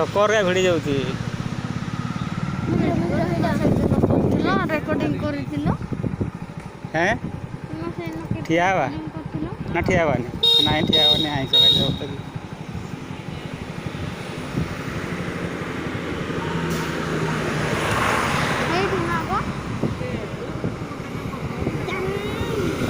ଛକ ଅଲଗା ଭିଡ଼ି ଯାଉଛି। ରେକର୍ଡିଂ କରିଥିଲ ହେଁ ଠିଆ ହେବା ନା ଠିଆ ହେବାନି? ନାଇଁ ଠିଆ ହେବାନି, ଆଇଁଷ ଖାଇଲେ